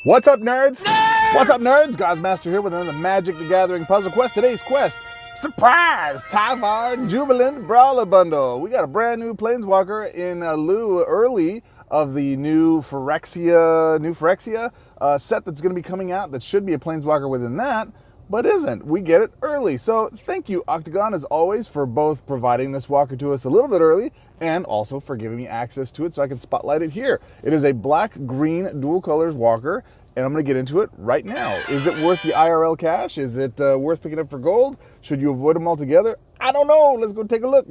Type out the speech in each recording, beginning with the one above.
What's up, nerds? What's up, nerds? Goz Master here with another Magic the Gathering puzzle quest. Today's quest, surprise, Tyvar Jubilant Brawler bundle. We got a brand new Planeswalker in lieu early of the new Phyrexia set that's going to be coming out that should be a Planeswalker within that, but isn't. We get it early. So thank you, Oktagon, as always, for both providing this walker to us a little bit early and also for giving me access to it so I can spotlight it here. It is a black-green dual colors walker, and I'm going to get into it right now. Is it worth the IRL cash? Is it worth picking up for gold? Should you avoid them altogether? I don't know. Let's go take a look.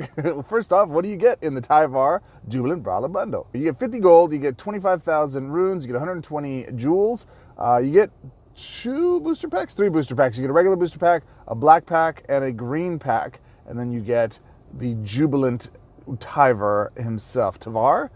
First off, what do you get in the Tyvar Jubilant Brawler bundle? You get 50 gold, you get 25,000 runes, you get 120 jewels, you get 3 booster packs. You get a regular booster pack, a black pack, and a green pack, and then you get the Jubilant Tyvar himself. Tyvar?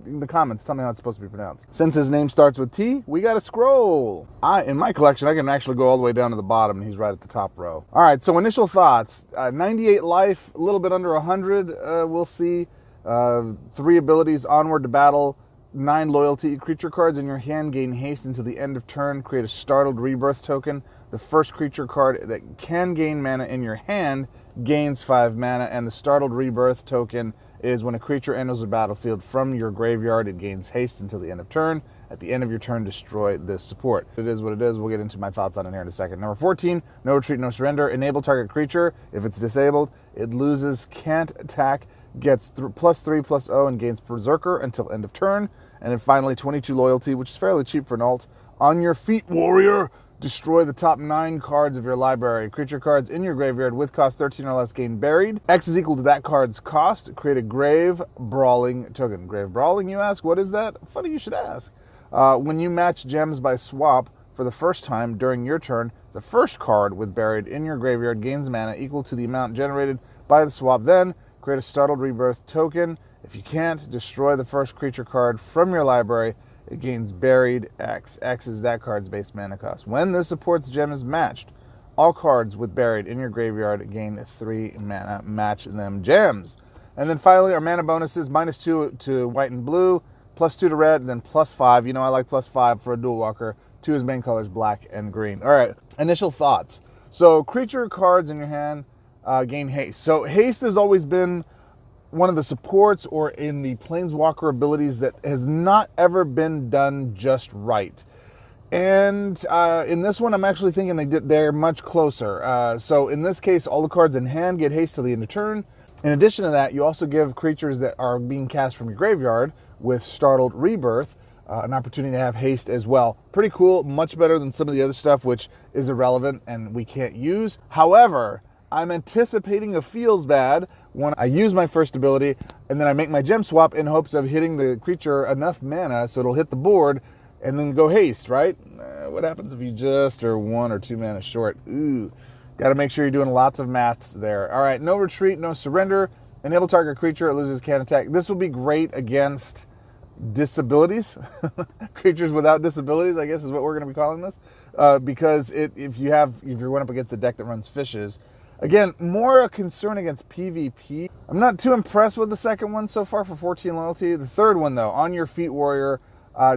In the comments, tell me how it's supposed to be pronounced. Since his name starts with T, we got a scroll. In my collection, I can actually go all the way down to the bottom, and he's right at the top row. All right, so initial thoughts. 98 life, a little bit under 100, we'll see. 3 abilities, onward to battle. 9 loyalty. Creature cards in your hand gain haste until the end of turn. Create a startled rebirth token. The first creature card that can gain mana in your hand gains 5 mana, and the startled rebirth token is when a creature enters the battlefield from your graveyard, it gains haste until the end of turn. At the end of your turn, destroy this support. It is what it is. We'll get into my thoughts on it here in a second. Number 14, no retreat, no surrender. Enable target creature. If it's disabled, it loses, can't attack, gets +3/+0, and gains Berserker until end of turn. And then finally, 22 loyalty, which is fairly cheap for an alt. On your feet, warrior. Destroy the top 9 cards of your library. Creature cards in your graveyard with cost 13 or less gain buried. X is equal to that card's cost. Create a Grave Brawling token. Grave Brawling, you ask? What is that? Funny you should ask. When you match gems by swap for the first time during your turn, the first card with buried in your graveyard gains mana equal to the amount generated by the swap. Then, create a Startled Rebirth token. If you can't, destroy the first creature card from your library. It gains buried X. X is that card's base mana cost. When this support's gem is matched, all cards with buried in your graveyard gain 3 mana. Match them gems. And then finally, our mana bonuses, -2 to white and blue, +2 to red, and then +5. You know I like +5 for a dual walker. 2 his main colors, black and green. All right, initial thoughts. So creature cards in your hand gain haste. So haste has always been one of the supports or in the Planeswalker abilities that has not ever been done just right. And in this one, I'm actually thinking they're much closer. So in this case, all the cards in hand get haste till the end of turn. In addition to that, you also give creatures that are being cast from your graveyard with Startled Rebirth an opportunity to have haste as well. Pretty cool, much better than some of the other stuff, which is irrelevant and we can't use. However, I'm anticipating a feels bad when I use my first ability and then I make my gem swap in hopes of hitting the creature enough mana so it'll hit the board and then go haste, right? What happens if you just are 1 or 2 mana short? Ooh, got to make sure you're doing lots of maths there. All right, no retreat, no surrender. Enable target creature, it loses, can't attack. This will be great against disabilities. Creatures without disabilities, I guess is what we're going to be calling this. Because if you're going up against a deck that runs fishes, again, more a concern against PvP. I'm not too impressed with the second one so far for 14 loyalty. The third one, though, on your feet, warrior.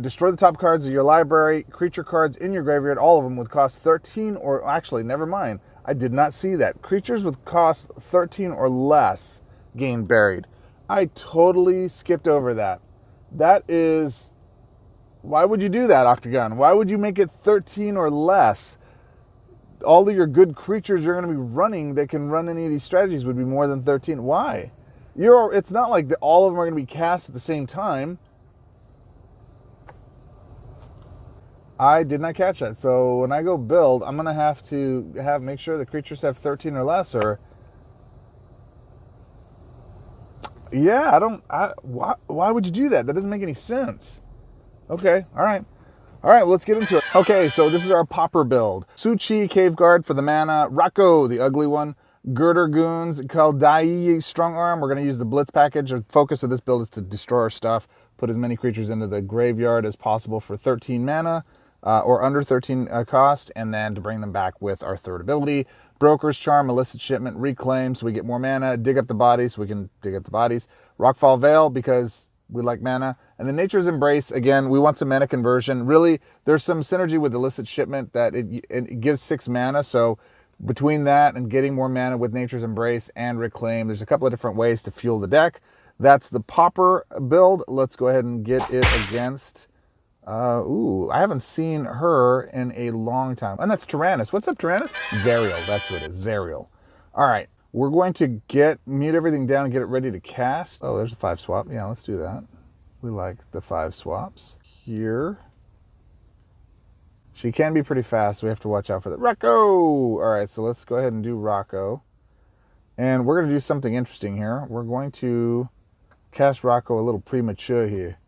Destroy the top cards of your library. Creature cards in your graveyard, all of them with cost 13 or... Actually, never mind. I did not see that. Creatures with cost 13 or less gain buried. I totally skipped over that. That is... Why would you do that, Oktagon? Why would you make it 13 or less? All of your good creatures you're going to be running that can run any of these strategies would be more than 13. Why? It's not like all of them are going to be cast at the same time. I did not catch that. So when I go build, I'm going to have to make sure the creatures have 13 or less. Or yeah, why would you do that? That doesn't make any sense. Okay, all right. All right, let's get into it. Okay, so this is our Pauper build. Su-Chi, Cave Guard for the mana. Rocco, the ugly one. Girder Goons, Kaldai, Strong Arm. We're going to use the Blitz package. The focus of this build is to destroy our stuff, put as many creatures into the graveyard as possible for 13 mana, or under 13 cost, and then to bring them back with our third ability. Broker's Charm, Illicit Shipment, Reclaim, so we get more mana. Dig Up the Bodies, so we can dig up the bodies. Rockfall Veil, because We like mana. And the Nature's Embrace, again, we want some mana conversion. Really, there's some synergy with Illicit Shipment that it gives 6 mana. So between that and getting more mana with Nature's Embrace and Reclaim, there's a couple of different ways to fuel the deck. That's the Pauper build. Let's go ahead and get it against... ooh, I haven't seen her in a long time. And that's Tyrannus. What's up, Tyrannus? Zerial, that's what it is, Zerial. All right, we're going to mute everything down and get it ready to cast. Oh, there's a 5 swap. Yeah, let's do that. We like the 5 swaps. Here. She can be pretty fast, so we have to watch out for that. Rocco! All right, so let's go ahead and do Rocco. And we're going to do something interesting here. We're going to cast Rocco a little premature here.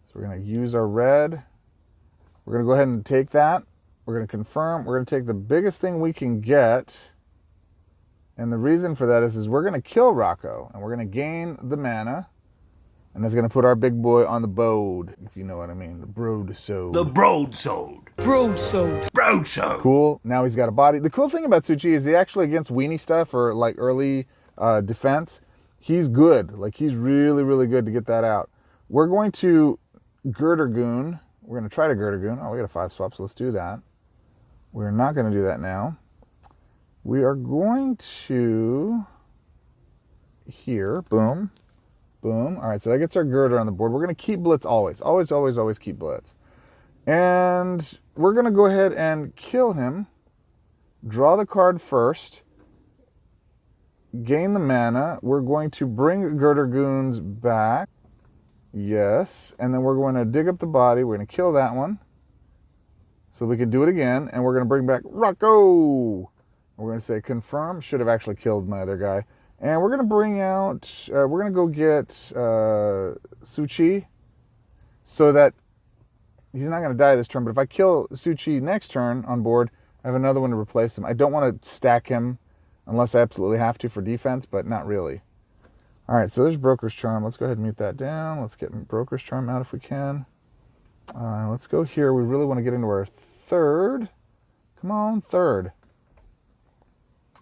So we're going to use our red. We're going to go ahead and take that. We're going to confirm. We're going to take the biggest thing we can get. And the reason for that is we're going to kill Rocco. And we're going to gain the mana. And that's going to put our big boy on the board, if you know what I mean. The broadsword. The broadsword. Broadsword. Broadsword. Cool. Now he's got a body. The cool thing about Su-Chi is he actually, against weenie stuff or like early defense, he's good. Like he's really, really good to get that out. We're going to Girdergoon. We're going to try to Girdergoon. Oh, we got a 5 swap, so let's do that. We're not going to do that now. We are going to... Here. Boom. Boom. All right, so that gets our Girder on the board. We're going to keep Blitz always. Always, always, always keep Blitz. And we're going to go ahead and kill him. Draw the card first. Gain the mana. We're going to bring Girdergoons back. Yes. And then we're going to dig up the body. We're going to kill that one. So we can do it again. And we're going to bring back Rocco. We're going to say confirm. Should have actually killed my other guy. And we're going to bring out, we're going to go get Su-Chi so that he's not going to die this turn. But if I kill Su-Chi next turn on board, I have another one to replace him. I don't want to stack him unless I absolutely have to for defense, but not really. All right, so there's Broker's Charm. Let's go ahead and mute that down. Let's get Broker's Charm out if we can. Let's go here. We really want to get into our third. Come on, third.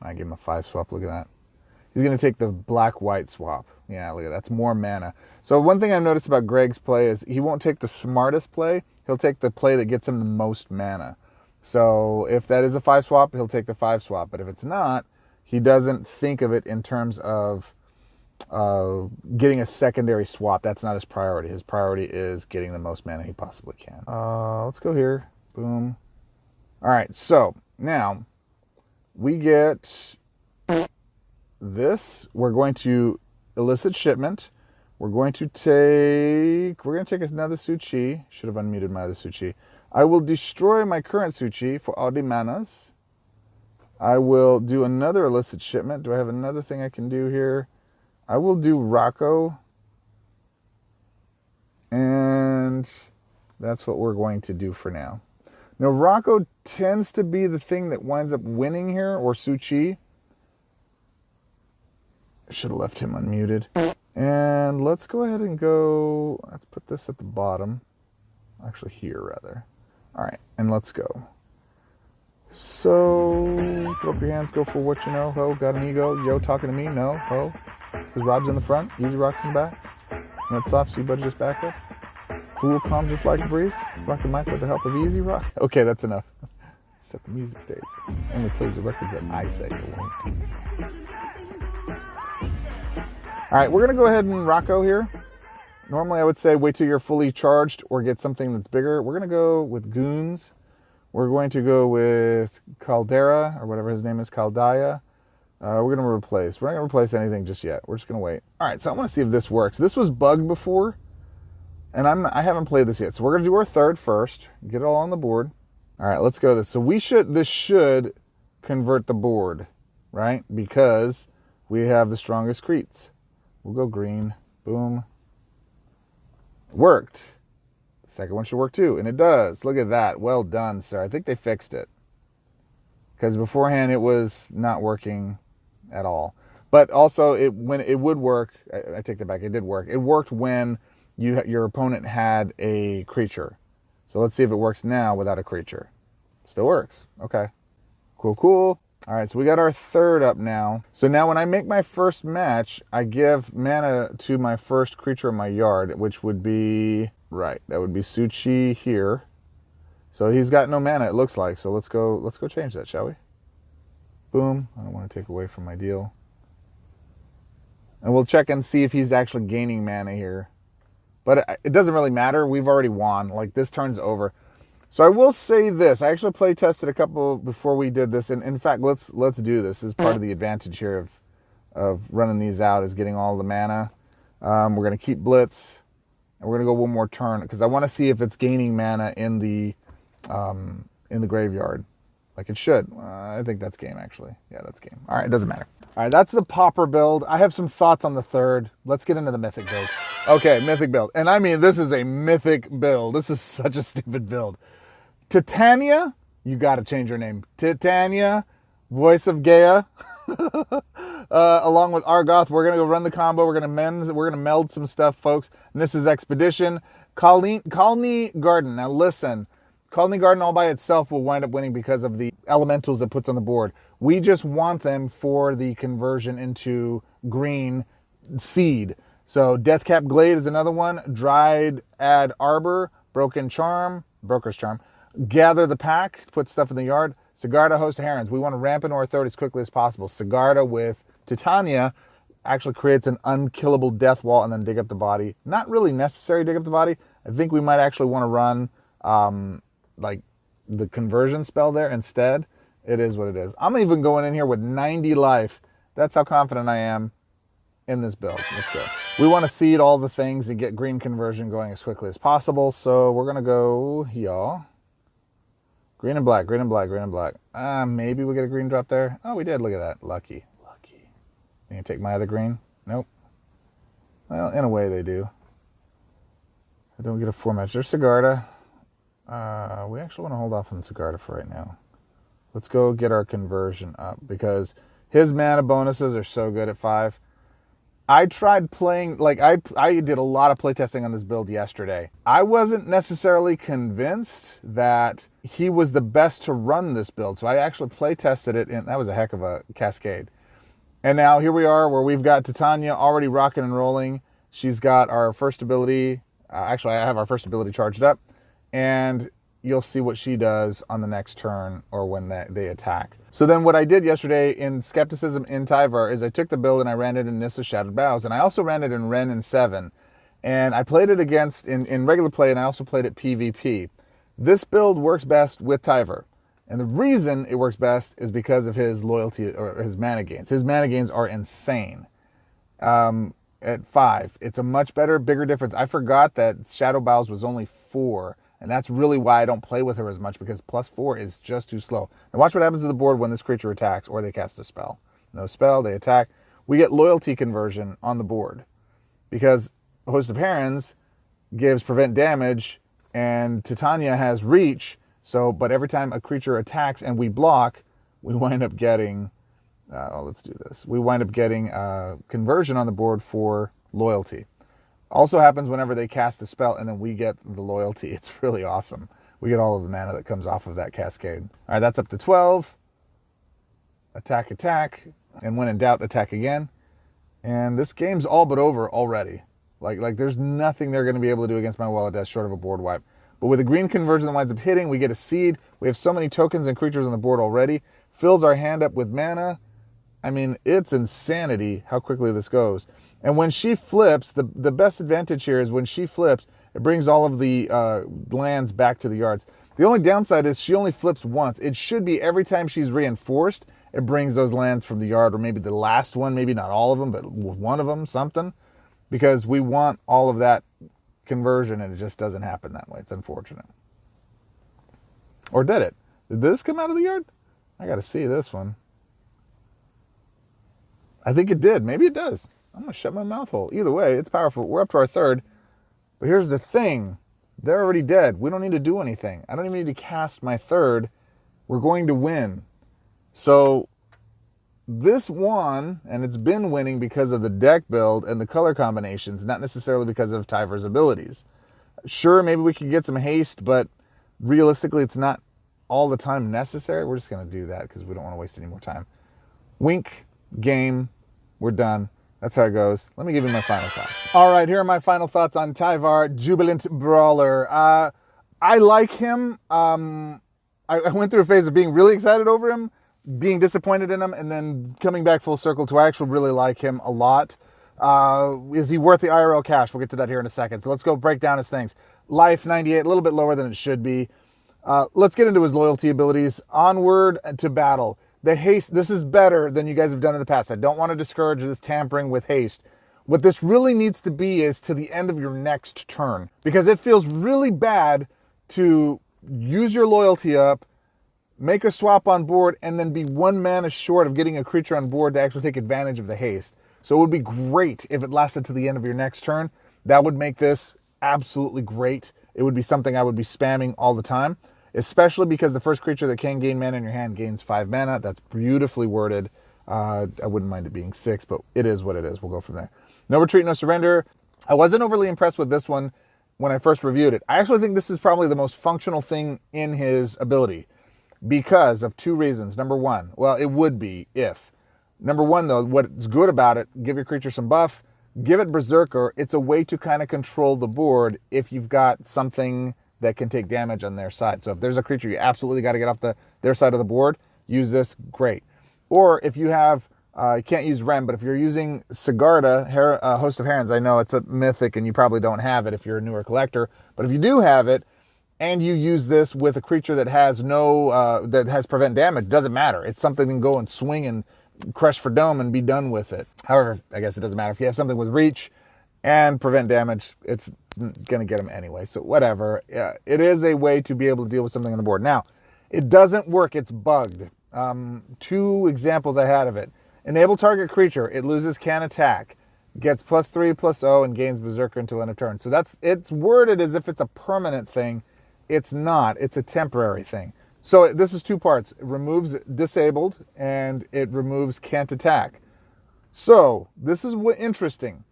I give him a 5 swap. Look at that. He's going to take the black-white swap. Yeah, look at that. That's more mana. So one thing I've noticed about Greg's play is he won't take the smartest play. He'll take the play that gets him the most mana. So if that is a 5 swap, he'll take the 5 swap. But if it's not, he doesn't think of it in terms of getting a secondary swap. That's not his priority. His priority is getting the most mana he possibly can. Let's go here. Boom. All right, so now we get... this, we're going to Illicit Shipment. We're going to take another Su-Chi. Should have unmuted my other Su-Chi. I will destroy my current Su-Chi for all the manas. I will do another Illicit Shipment. Do I have another thing I can do here? I will do Rocco. And that's what we're going to do for now. Now, Rocco tends to be the thing that winds up winning here, or Su-Chi. Should have left him unmuted. And let's go ahead and go, let's put this at the bottom. Actually here, rather. All right, and let's go. So, throw up your hands, go for what you know. Ho, got an ego. Yo, talking to me? No. Ho. Because Rob's in the front, Easy Rock's in the back. And that's soft, so you better just back up. Cool, calm, just like a breeze. Rock the mic with the help of Easy Rock. Okay, that's enough. Set the music stage. Only plays the records that I say it won't. All right, we're going to go ahead and Rocco here. Normally I would say wait till you're fully charged or get something that's bigger. We're going to go with Goons. We're going to go with Caldera, or whatever his name is, Caldaya. We're going to replace. We're not going to replace anything just yet. We're just going to wait. All right, so I want to see if this works. This was bugged before, and I haven't played this yet. So we're going to do our third first, get it all on the board. All right, let's go this. So this should convert the board, right? Because we have the strongest creats. We'll go green. Boom. It worked. The second one should work too, and it does. Look at that. Well done, sir. I think they fixed it. Because beforehand it was not working at all. But also, when it would work, I take that back, it did work. It worked when your opponent had a creature. So let's see if it works now without a creature. Still works. Okay. Cool, cool. All right, so we got our third up now. So now when I make my first match, I give mana to my first creature in my yard, which would be, right, that would be Suchi here. So he's got no mana, it looks like. So let's go change that, shall we? Boom. I don't want to take away from my deal. And we'll check and see if he's actually gaining mana here. But it doesn't really matter. We've already won. Like, this turn's over. So I will say this. I actually play tested a couple before we did this. And in fact, let's do this. This is part of the advantage here of running these out, is getting all the mana. We're going to keep Blitz. And we're going to go one more turn, because I want to see if it's gaining mana in the graveyard. Like it should. I think that's game, actually. Yeah, that's game. All right, it doesn't matter. All right, that's the Pauper build. I have some thoughts on the third. Let's get into the Mythic build. Okay, Mythic build. And I mean, this is a Mythic build. This is such a stupid build. Titania, you got to change your name. Titania, voice of Gaia. Along with Argoth, we're going to go run the combo. We're going to meld some stuff, folks. And this is Expedition. Colony Garden. Now listen. Colony Garden all by itself will wind up winning because of the elementals it puts on the board. We just want them for the conversion into green seed. So Deathcap Glade is another one. Dried Ad Arbor, Broker's Charm. Gather the Pack, put stuff in the yard. Sigarda, Host of Herons. We want to ramp into our third as quickly as possible. Sigarda with Titania actually creates an unkillable death wall and then dig up the body. Not really necessary to dig up the body. I think we might actually want to run like the conversion spell there instead. It is what it is. I'm even going in here with 90 life. That's how confident I am in this build. Let's go. We want to seed all the things and get green conversion going as quickly as possible. So we're going to go here. Green and black, green and black, green and black. Maybe we get a green drop there. Oh, we did. Look at that. Lucky. You can take my other green? Nope. Well, in a way they do. I don't get a 4-match. There's Sigarda. We actually want to hold off on the Sigarda for right now. Let's go get our conversion up, because his mana bonuses are so good at 5. I tried playing, like I did a lot of playtesting on this build yesterday. I wasn't necessarily convinced that he was the best to run this build. So I actually playtested it, and that was a heck of a cascade. And now here we are, where we've got Titania already rocking and rolling. She's got our first ability. Actually, I have our first ability charged up. And you'll see what she does on the next turn, or when they attack. So then what I did yesterday in Skepticism in Tyvar is I took the build and I ran it in Nissa Shattered Boughs, and I also ran it in Ren and 7. And I played it against in regular play, and I also played it PvP. This build works best with Tyvar. And the reason it works best is because of his loyalty, or his mana gains. His mana gains are insane. At 5, it's a much better, bigger difference. I forgot that Shadow Boughs was only 4. And that's really why I don't play with her as much, because +4 is just too slow. Now watch what happens to the board when this creature attacks or they cast a spell. No spell, they attack. We get loyalty conversion on the board, because Host of Herons gives prevent damage, and Titania has reach. So, but every time a creature attacks and we block, we wind up getting, let's do this. We wind up getting conversion on the board for loyalty. Also happens whenever they cast a spell, and then we get the loyalty. It's really awesome. We get all of the mana that comes off of that cascade. All right, that's up to 12. Attack, attack. And when in doubt, attack again. And this game's all but over already. Like there's nothing they're going to be able to do against my Well of Death short of a board wipe. But with a green conversion that winds up hitting, we get a seed. We have so many tokens and creatures on the board already. Fills our hand up with mana. I mean, it's insanity how quickly this goes. And when she flips, the best advantage here is when she flips, it brings all of the lands back to the yards. The only downside is she only flips once. It should be every time she's reinforced, it brings those lands from the yard, or maybe the last one, maybe not all of them, but one of them, something. Because we want all of that conversion, and it just doesn't happen that way. It's unfortunate. Or did it? Did this come out of the yard? I got to see this one. I think it did. Maybe it does. I'm going to shut my mouth hole. Either way, it's powerful. We're up to our third. But here's the thing. They're already dead. We don't need to do anything. I don't even need to cast my third. We're going to win. So this won, and it's been winning because of the deck build and the color combinations, not necessarily because of Tyvar's abilities. Sure, maybe we could get some haste, but realistically, it's not all the time necessary. We're just going to do that because we don't want to waste any more time. Wink, game, we're done. That's how it goes. Let me give you my final thoughts. All right, here are my final thoughts on Tyvar, Jubilant Brawler. I like him. I went through a phase of being really excited over him, being disappointed in him, and then coming back full circle to I actually really like him a lot. Is he worth the IRL cash? We'll get to that here in a second. So let's go break down his things. Life, 98, a little bit lower than it should be. Let's get into his loyalty abilities. Onward to battle. The haste, this is better than you guys have done in the past. I don't want to discourage this tampering with haste. What this really needs to be is to the end of your next turn, because it feels really bad to use your loyalty up, make a swap on board, and then be 1 mana short of getting a creature on board to actually take advantage of the haste. So it would be great if it lasted to the end of your next turn. That would make this absolutely great. It would be something I would be spamming all the time, especially because the first creature that can gain mana in your hand gains 5 mana. That's beautifully worded. I wouldn't mind it being 6, but it is what it is. We'll go from there. No retreat, no surrender. I wasn't overly impressed with this one when I first reviewed it. I actually think this is probably the most functional thing in his ability because of 2 reasons. Number 1, well, it would be if. Number 1, though, what's good about it, give your creature some buff, give it Berserker. It's a way to kind of control the board if you've got something that can take damage on their side. So if there's a creature you absolutely got to get off their side of the board, use this, great. Or if you have, you can't use Rem, but if you're using Sigarda, Host of Herons, I know it's a Mythic and you probably don't have it if you're a newer collector, but if you do have it, and you use this with a creature that has that has prevent damage, doesn't matter. It's something that can go and swing and crush for dome and be done with it. However, I guess it doesn't matter. If you have something with reach and prevent damage, it's going to get them anyway. So whatever. It is a way to be able to deal with something on the board. Now, it doesn't work. It's bugged. 2 examples I had of it. Enable target creature. It loses can attack. Gets +3/+0 and gains Berserker until end of turn. So it's worded as if it's a permanent thing. It's not. It's a temporary thing. So this is 2 parts. It removes disabled and it removes can't attack. So this is interesting.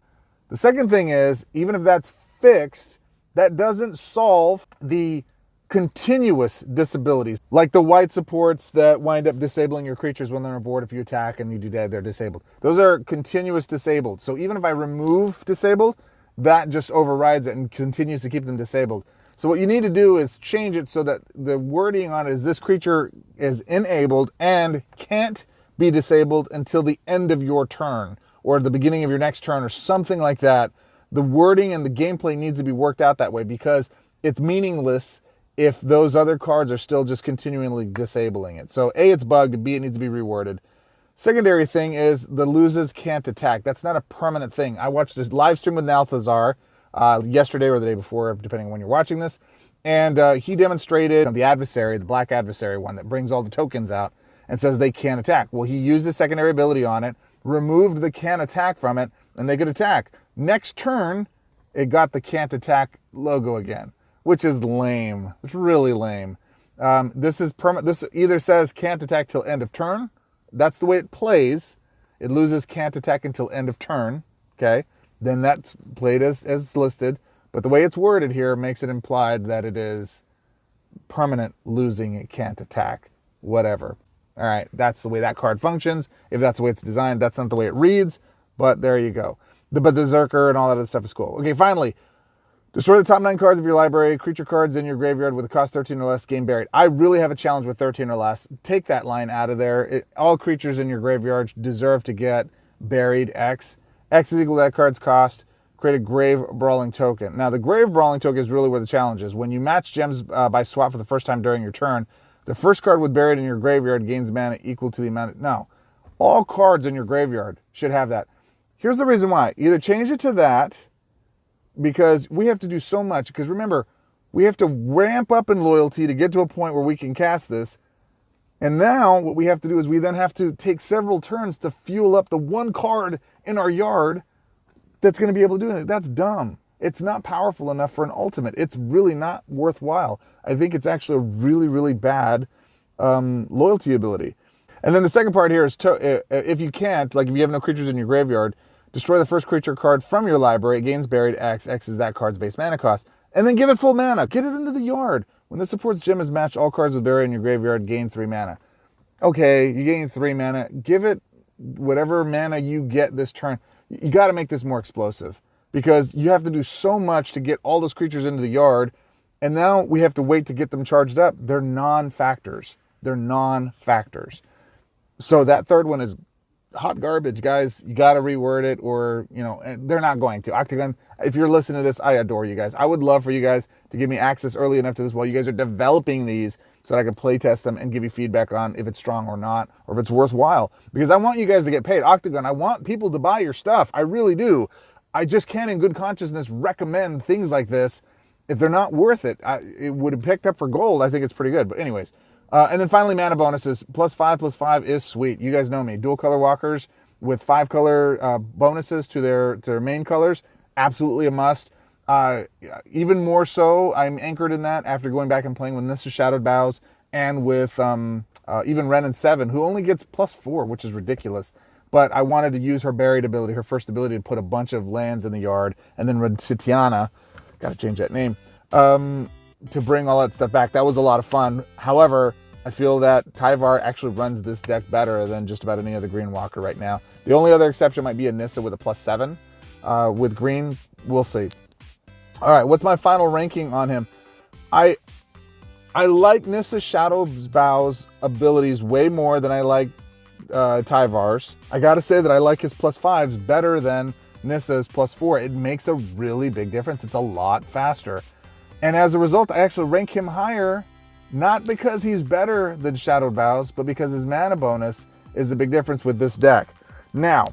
The second thing is, even if that's fixed, that doesn't solve the continuous disabilities, like the white supports that wind up disabling your creatures when they're on board. If you attack and you do that, they're disabled. Those are continuous disabled. So even if I remove disabled, that just overrides it and continues to keep them disabled. So what you need to do is change it so that the wording on it is this creature is enabled and can't be disabled until the end of your turn or the beginning of your next turn or something like that. The wording and the gameplay needs to be worked out that way because it's meaningless if those other cards are still just continually disabling it. So A, it's bugged, B, it needs to be reworded. Secondary thing is the loses can't attack. That's not a permanent thing. I watched this live stream with Nalthazar yesterday or the day before, depending on when you're watching this. And he demonstrated the adversary, the black adversary one that brings all the tokens out and says they can't attack. Well, he used a secondary ability on it, removed the can't attack from it, and they could attack. Next turn, it got the can't attack logo again, which is lame. It's really lame. This either says can't attack till end of turn. That's the way it plays. It loses can't attack until end of turn. Okay. Then that's played as listed. But the way it's worded here makes it implied that it is permanent losing, it can't attack, whatever. All right, that's the way that card functions. If that's the way it's designed, that's not the way it reads, but there you go. But the Berserker and all that other stuff is cool. Okay, finally, destroy the top 9 cards of your library, creature cards in your graveyard with a cost 13 or less, gain buried. I really have a challenge with 13 or less. Take that line out of there. All creatures in your graveyard deserve to get buried X. X is equal to that card's cost. Create a Grave Brawling token. Now, the Grave Brawling token is really where the challenge is. When you match gems by swap for the first time during your turn, the first card with buried in your graveyard gains mana equal to the amount of... No. All cards in your graveyard should have that. Here's the reason why. Either change it to that, because we have to do so much. Because remember, we have to ramp up in loyalty to get to a point where we can cast this. And now what we have to do is we then have to take several turns to fuel up the one card in our yard that's going to be able to do it. That's dumb. It's not powerful enough for an ultimate. It's really not worthwhile. I think it's actually a really, really bad loyalty ability. And then the second part here is if you can't, like if you have no creatures in your graveyard, destroy the first creature card from your library. It gains buried X. X is that card's base mana cost. And then give it full mana. Get it into the yard. When this supports gem is matched, all cards with Barrier in your graveyard gain 3 mana. Okay, you gain 3 mana. Give it whatever mana you get this turn. You got to make this more explosive because you have to do so much to get all those creatures into the yard, and now we have to wait to get them charged up. They're non-factors. They're non-factors. So that third one is hot garbage, guys. You got to reword it, or, you know, they're not going to. Oktagon, if you're listening to this, I adore you guys. I would love for you guys to give me access early enough to this while you guys are developing these so that I can play test them and give you feedback on if it's strong or not, or if it's worthwhile. Because I want you guys to get paid. Oktagon, I want people to buy your stuff. I really do. I just can't in good consciousness recommend things like this if they're not worth it. It would have picked up for gold. I think it's pretty good. But anyways, and then finally, mana bonuses. +5/+5 is sweet. You guys know me. Dual color walkers with 5 color bonuses to their main colors. Absolutely a must. Even more so, I'm anchored in that after going back and playing with Nissa Shadowed Boughs and with even Ren and 7, who only gets +4, which is ridiculous. But I wanted to use her buried ability, her first ability, to put a bunch of lands in the yard, and then Reditiana, got to change that name, to bring all that stuff back. That was a lot of fun. However, I feel that Tyvar actually runs this deck better than just about any other green walker right now. The only other exception might be a Nissa with a +7. With green, we'll see. All right, what's my final ranking on him? I like Nissa Shadow's Bough's abilities way more than I like Tyvar's. I gotta say that I like his +5s better than Nissa's +4. It makes a really big difference. It's a lot faster. And as a result, I actually rank him higher, not because he's better than Shadowed Boughs, but because his mana bonus is the big difference with this deck. Now,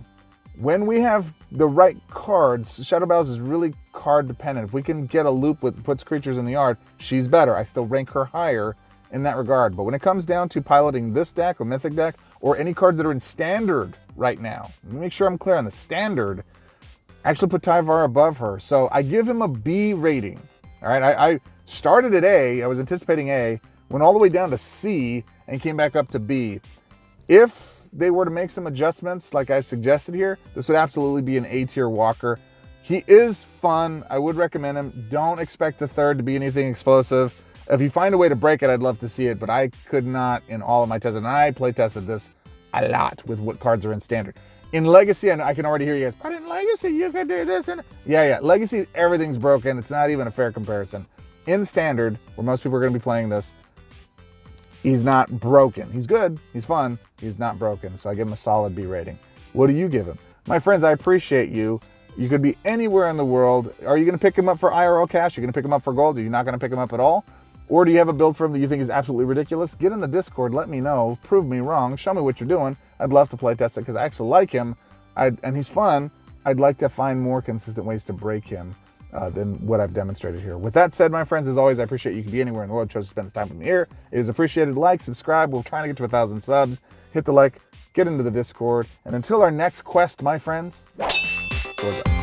when we have the right cards, Shadowed Boughs is really card dependent. If we can get a loop with puts creatures in the yard, she's better. I still rank her higher in that regard. But when it comes down to piloting this deck or Mythic deck or any cards that are in Standard right now, let me make sure I'm clear on the Standard, I actually put Tyvar above her. So I give him a B rating. All right, I started at A, I was anticipating A, went all the way down to C, and came back up to B. If they were to make some adjustments like I've suggested here, this would absolutely be an A-tier walker. He is fun. I would recommend him. Don't expect the third to be anything explosive. If you find a way to break it, I'd love to see it, but I could not in all of my tests, and I play tested this a lot with what cards are in Standard. In Legacy, I can already hear you guys, but in Legacy, you can do this. And yeah. Legacy, everything's broken. It's not even a fair comparison. In Standard, where most people are going to be playing this, he's not broken. He's good. He's fun. He's not broken. So I give him a solid B rating. What do you give him? My friends, I appreciate you. You could be anywhere in the world. Are you going to pick him up for IRL cash? Are you going to pick him up for gold? Are you not going to pick him up at all? Or do you have a build for him that you think is absolutely ridiculous? Get in the Discord. Let me know. Prove me wrong. Show me what you're doing. I'd love to play test it because I actually like him. And he's fun. I'd like to find more consistent ways to break him than what I've demonstrated here. With that said, my friends, as always, I appreciate you can be anywhere in the world. Chose to spend this time with me here. It is appreciated. Like, subscribe. We're trying to get to 1,000 subs. Hit the like. Get into the Discord. And until our next quest, my friends, Goz.